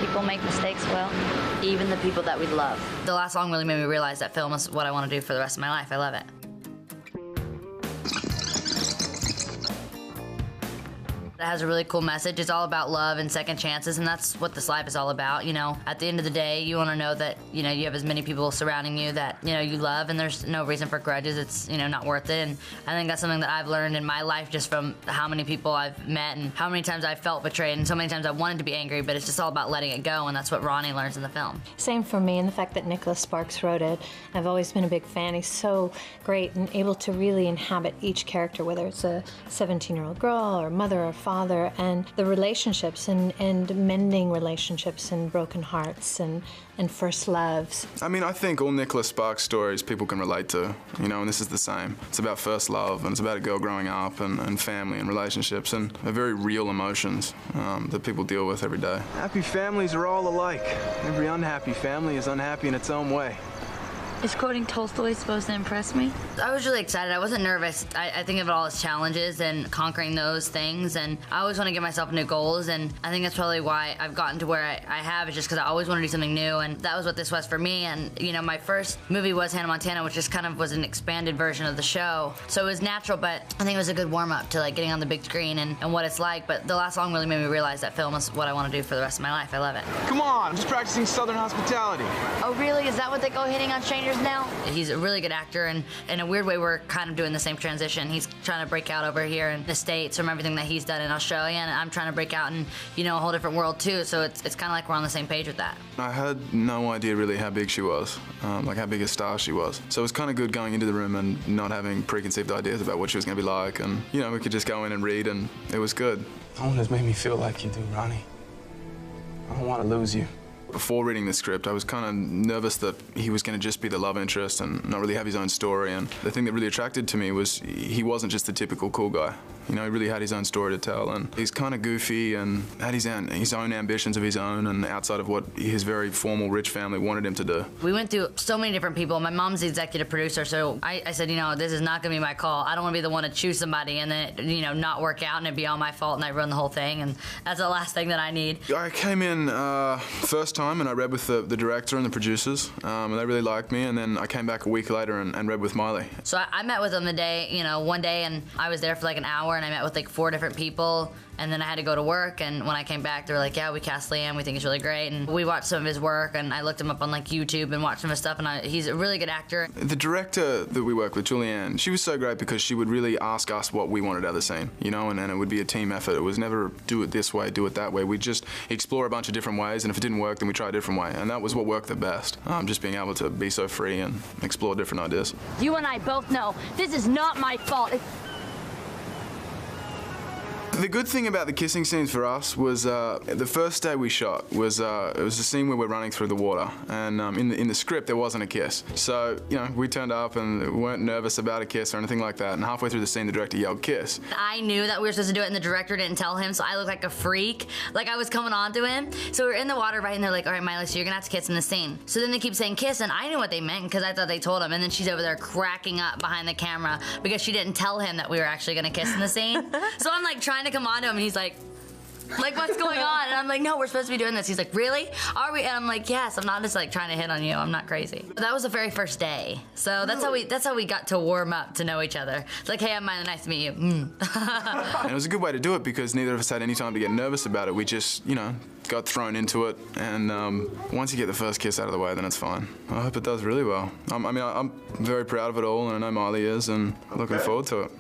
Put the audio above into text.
people make mistakes, well, even the people that we love. The last song really made me realize that film is what I want to do for the rest of my life. I love it. It has a really cool message. It's all about love and second chances, and that's what this life is all about. You know, at the end of the day, you want to know that, you know, you have as many people surrounding you that, you know, you love, and there's no reason for grudges. It's, you know, not worth it. And I think that's something that I've learned in my life just from how many people I've met and how many times I've felt betrayed and so many times I wanted to be angry, but it's just all about letting it go, and that's what Ronnie learns in the film. Same for me, and the fact that Nicholas Sparks wrote it. I've always been a big fan. He's so great and able to really inhabit each character, whether it's a 17-year-old girl or mother or father, and the relationships and mending relationships and broken hearts and first loves. I mean, I think all Nicholas Sparks stories people can relate to, you know, and this is the same. It's about first love, and it's about a girl growing up, and family and relationships, and very real emotions that people deal with every day. Happy families are all alike. Every unhappy family is unhappy in its own way. Is quoting Tolstoy supposed to impress me? I was really excited. I wasn't nervous. I think of it all as challenges and conquering those things, and I always want to give myself new goals, and I think that's probably why I've gotten to where I have, is just because I always want to do something new, and that was what this was for me. And, you know, my first movie was Hannah Montana, which just kind of was an expanded version of the show, so it was natural, but I think it was a good warm-up to, like, getting on the big screen and what it's like. But the last song really made me realize that film is what I want to do for the rest of my life. I love it. Come on, I'm just practicing Southern hospitality. Oh, really? Is that what they go hitting on strangers now? He's a really good actor, and in a weird way, we're kind of doing the same transition. He's trying to break out over here in the States from everything that he's done in Australia, and I'm trying to break out in, you know, a whole different world too, so it's kind of like we're on the same page with that. I had no idea really how big she was, like how big a star she was. So it was kind of good going into the room and not having preconceived ideas about what she was going to be like, and, you know, we could just go in and read, and it was good. No one has made me feel like you do, Ronnie. I don't want to lose you. Before reading the script, I was kind of nervous that he was going to just be the love interest and not really have his own story. And the thing that really attracted to me was he wasn't just the typical cool guy. You know, he really had his own story to tell, and he's kind of goofy and had his own ambitions of his own, and outside of what his very formal, rich family wanted him to do. We went through so many different people. My mom's the executive producer, so I said, you know, this is not going to be my call. I don't want to be the one to choose somebody and then, you know, not work out and it be all my fault and I run the whole thing, and that's the last thing that I need. I came in first time and I read with the director and the producers, and they really liked me, and then I came back a week later and read with Miley. So I met with them one day, and I was there for like an hour, and I met with like 4 different people, and then I had to go to work, and when I came back, they were like, yeah, we cast Liam, we think he's really great, and we watched some of his work, and I looked him up on like YouTube and watched some of his stuff, and he's a really good actor. The director that we worked with, Julianne, she was so great because she would really ask us what we wanted out of the scene, you know, and it would be a team effort. It was never do it this way, do it that way. We'd just explore a bunch of different ways, and if it didn't work, then we try a different way, and that was what worked the best. Just being able to be so free and explore different ideas. You and I both know this is not my fault. The good thing about the kissing scenes for us was the first day we shot was it was a scene where we're running through the water, and in the script there wasn't a kiss. So, you know, we turned up and weren't nervous about a kiss or anything like that, and halfway through the scene the director yelled kiss. I knew that we were supposed to do it and the director didn't tell him, so I looked like a freak, like I was coming on to him. So we were in the water, right, and they're like, all right, Miley, so you're gonna have to kiss in the scene. So then they keep saying kiss, and I knew what they meant because I thought they told him, and then she's over there cracking up behind the camera because she didn't tell him that we were actually gonna kiss in the scene. So I'm like trying to come on to him, and he's like, what's going on? And I'm like, no, we're supposed to be doing this. He's like, really? Are we? And I'm like, yes, I'm not just like trying to hit on you. I'm not crazy. But that was the very first day. So that's how we got to warm up to know each other. It's like, hey, I'm Miley, nice to meet you. And it was a good way to do it because neither of us had any time to get nervous about it. We just, you know, got thrown into it, and once you get the first kiss out of the way, then it's fine. I hope it does really well. I'm very proud of it all, and I know Miley is, and looking forward to it.